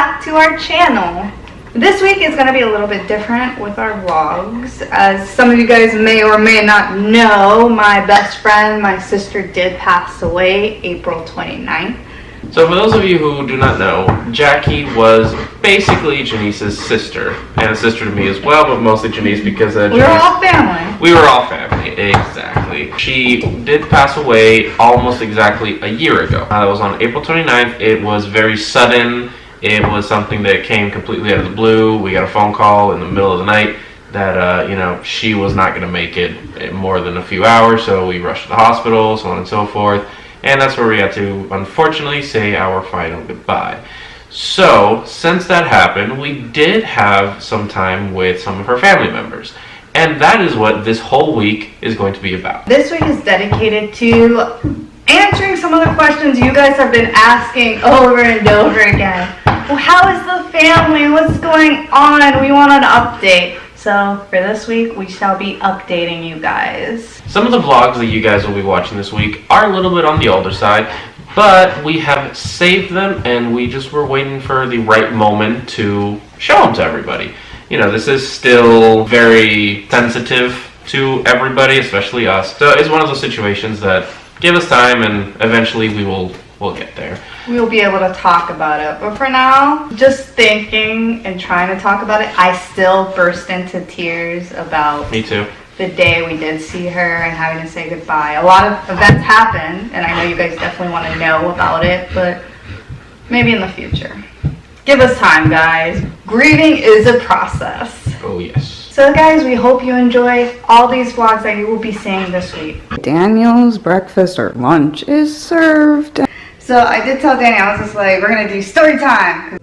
back to our channel. This week is going to be a little bit different with our vlogs. As some of you guys may or may not know, my best friend, my sister, did pass away April 29th. So for those of you who do not know, Jackie was basically Janice's sister, and a sister to me as well, but mostly Janice because we were all family. We were all family, exactly. She did pass away almost exactly a year ago. That was on April 29th. It was very sudden. It was something that came completely out of the blue. We got a phone call in the middle of the night that, she was not going to make it more than a few hours, so we rushed to the hospital, so on and so forth. And that's where we had to, unfortunately, say our final goodbye. So, since that happened, we did have some time with some of her family members. And that is what this whole week is going to be about. This week is dedicated to answering some of the questions you guys have been asking over and over again. Well, how is the family? What's going on? We want an update. So for this week, we shall be updating you guys. Some of the vlogs that you guys will be watching this week are a little bit on the older side, but we have saved them and we just were waiting for the right moment to show them to everybody. You know, this is still very sensitive to everybody, especially us. So it's one of those situations that give us time and eventually we'll get there. We'll be able to talk about it. But for now, just thinking and trying to talk about it, I still burst into tears about Me too. the day we did see her and having to say goodbye. A lot of events happened, and I know you guys definitely want to know about it, but maybe in the future. Give us time, guys. Grieving is a process. Oh, yes. So guys, we hope you enjoy all these vlogs that you will be seeing this week. Daniel's breakfast or lunch is served. So I did tell Daniel, I was just like, we're gonna do story time.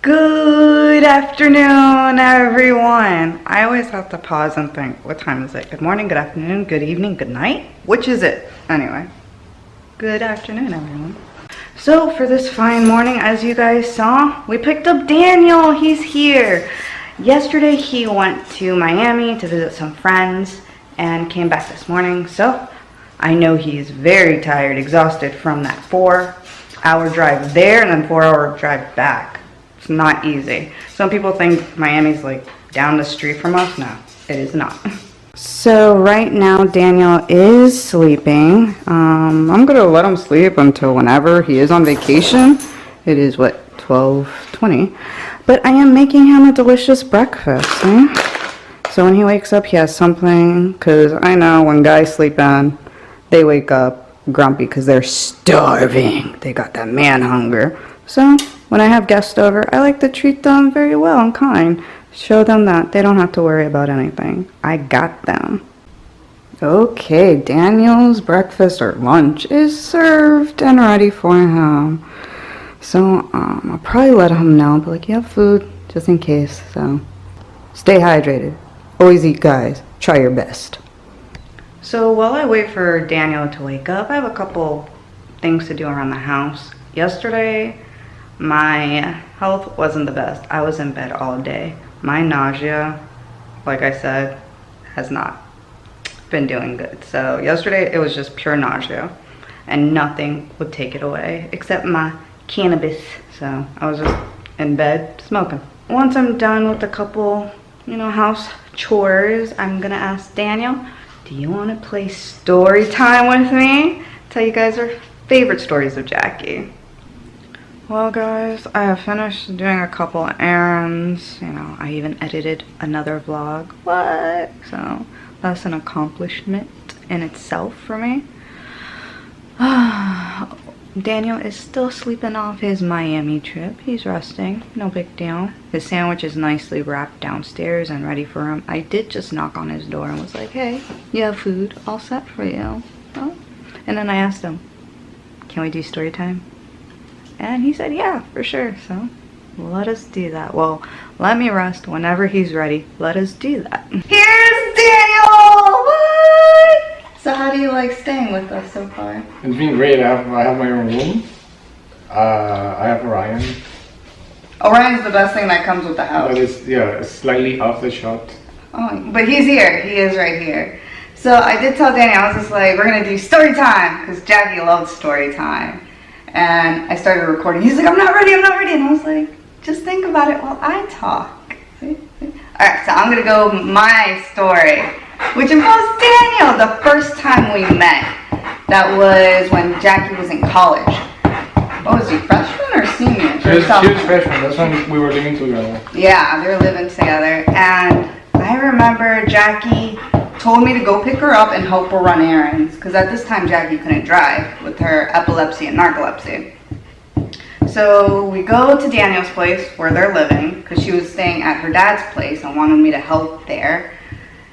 Good afternoon, everyone. I always have to pause and think, what time is it? Good morning, good afternoon, good evening, good night? Which is it? Anyway, good afternoon, everyone. So for this fine morning, as you guys saw, we picked up Daniel. He's here. Yesterday, he went to Miami to visit some friends and came back this morning. So I know he's very tired, exhausted from that 4-hour drive there and then 4-hour drive back. It's not easy. Some people think Miami's like down the street from us. No, it is not. So right now Daniel is sleeping. I'm gonna let him sleep until whenever he is on vacation. It is what, 12:20. But I am making him a delicious breakfast. So when he wakes up, he has something. Cause I know when guys sleep in, they wake up grumpy because they're starving. They got that man hunger. So when I have guests over, I like to treat them very well and kind. Show them that they don't have to worry about anything. I got them. Okay, Daniel's breakfast or lunch is served and ready for him. So I'll probably let him know, but like, you have food just in case. So stay hydrated. Always eat, guys. Try your best. So while I wait for Daniel to wake up, I have a couple things to do around the house. Yesterday, my health wasn't the best. I was in bed all day. My nausea, like I said, has not been doing good. So yesterday it was just pure nausea and nothing would take it away except my cannabis. So I was just in bed smoking. Once I'm done with a couple, house chores, I'm gonna ask Daniel, do you want to play story time with me? Tell you guys our favorite stories of Jackie. Well guys, I have finished doing a couple errands. I even edited another vlog. What? So that's an accomplishment in itself for me. Daniel is still sleeping off his Miami trip. He's resting, no big deal. His sandwich is nicely wrapped downstairs and ready for him. I did just knock on his door and was like, hey, you have food all set for you. Oh. And then I asked him, can we do story time? And he said, yeah, for sure. So let us do that. Well, let me rest. Whenever he's ready, let us do that. Here's Daniel! What? So how do you like staying with us so far? It's been great. I have my own room. I have Orion, Orion's the best thing that comes with the house. but it's slightly off the shot. Oh, but he's here. He is right here. So I did tell Danny, I was just like, we're gonna do story time, because Jackie loves story time. And I started recording. He's like, I'm not ready. And I was like, just think about it while I talk. See? Alright, so I'm gonna go my story, which involves Daniel, the first time we met. That was when Jackie was in college. What was he, freshman or senior? She was freshman. That's when we were living together. Yeah, they were living together. And I remember Jackie told me to go pick her up and help her run errands. Because at this time, Jackie couldn't drive with her epilepsy and narcolepsy. So we go to Daniel's place where they're living, because she was staying at her dad's place and wanted me to help there.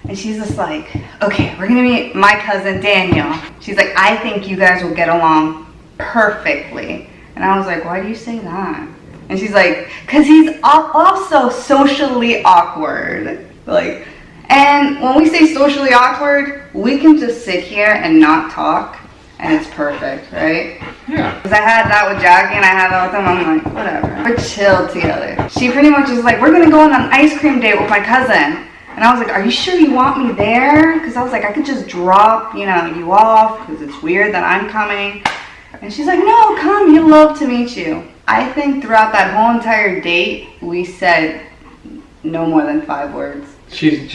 And she's just like, okay, we're going to meet my cousin Daniel. She's like, I think you guys will get along perfectly. And I was like, why do you say that? And she's like, because he's also socially awkward. Like, and when we say socially awkward, we can just sit here and not talk, and it's perfect, right? Yeah. Because I had that with Jackie and I had that with him. I'm like, whatever. We're chill together. She pretty much was like, we're going to go on an ice cream date with my cousin. And I was like, are you sure you want me there? Because I was like, I could just drop, you off because it's weird that I'm coming. And she's like, no, come. He'd love to meet you. I think throughout that whole entire date, we said no more than 5 words. Jackie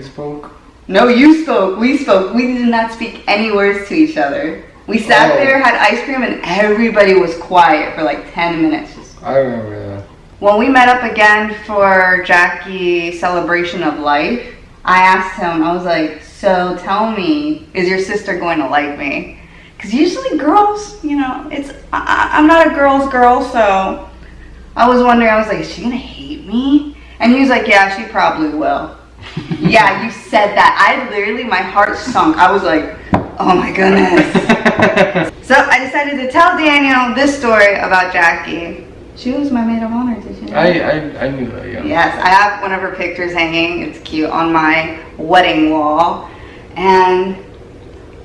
spoke. No, you spoke. We spoke. We did not speak any words to each other. We sat there, had ice cream, and everybody was quiet for like 10 minutes. I remember that. When we met up again for Jackie's celebration of life, I asked him, I was like, so tell me, is your sister going to like me? Because usually girls, I'm not a girl's girl, so I was wondering, I was like, is she going to hate me? And he was like, yeah, she probably will. Yeah, you said that. My heart sunk. I was like, oh my goodness. So I decided to tell Daniel this story about Jackie. She was my maid of honor, did you know? I knew that, yeah. Yes, I have one of her pictures hanging. It's cute on my wedding wall. And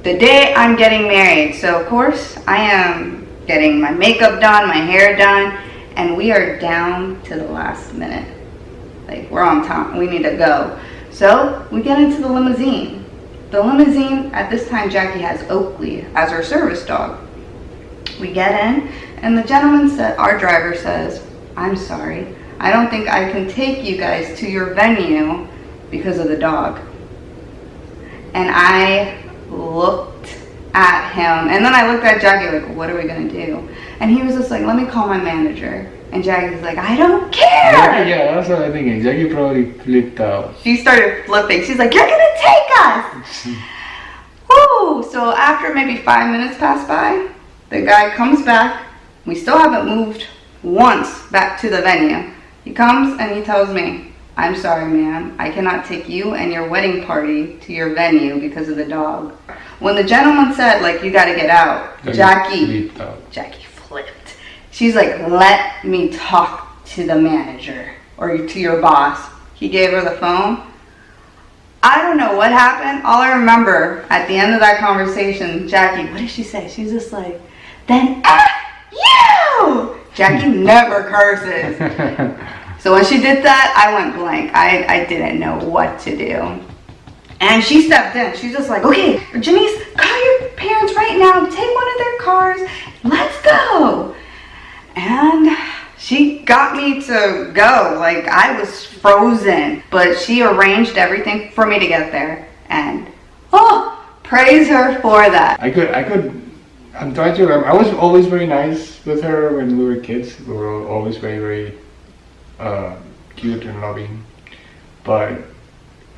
the day I'm getting married, so of course I am getting my makeup done, my hair done, and we are down to the last minute. Like, we're on time. We need to go. So we get into the limousine. The limousine, at this time, Jackie has Oakley as her service dog. We get in, and the gentleman said, our driver says, I'm sorry, I don't think I can take you guys to your venue because of the dog. And I looked at him, and then I looked at Jackie like, what are we gonna do? And he was just like, let me call my manager. And Jackie's like, I don't care. Yeah, that's what I'm thinking. Jackie probably flipped out. She started flipping. She's like, you're gonna take us. Woo! So after maybe 5 minutes pass by, the guy comes back. We still haven't moved once back to the venue. He comes and he tells me, I'm sorry, ma'am. I cannot take you and your wedding party to your venue because of the dog. When the gentleman said, like, you gotta get out, Jackie flipped. She's like, let me talk to the manager or to your boss. He gave her the phone. I don't know what happened. All I remember at the end of that conversation, Jackie, what did she say? She's just like, then F you! Jackie never curses. So when she did that, I went blank. I didn't know what to do. And she stepped in. She's just like, okay, Janice, call your parents right now. Take one of their cars. Let's go. And she got me to go. Like, I was frozen. But she arranged everything for me to get there. And, praise her for that. I'm trying to remember. I was always very nice with her when we were kids. We were always very, very cute and loving. But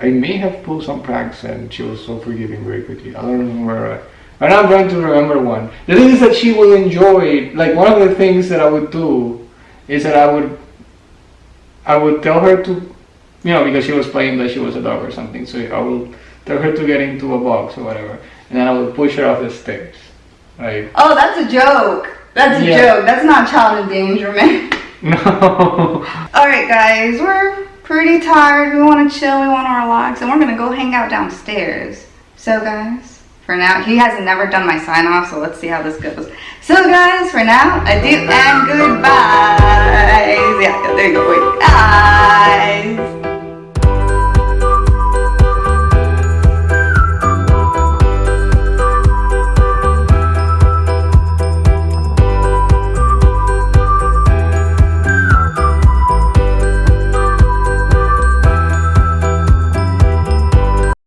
I may have pulled some pranks and she was so forgiving very quickly. I don't remember. And I'm trying to remember one. The thing is that she will enjoy it. Like, one of the things that I would do is that I would tell her to, because she was playing that she was a dog or something. So I will tell her to get into a box or whatever. And then I would push her off the stairs. Right? Oh, that's a joke. That's a joke. That's not child endangerment. No. Alright guys, we're pretty tired. We want to chill. We want to relax. And we're going to go hang out downstairs. So guys, for now, he has never done my sign off, so let's see how this goes. So guys, for now, adieu and goodbye. Yeah, there you go. Wait, guys.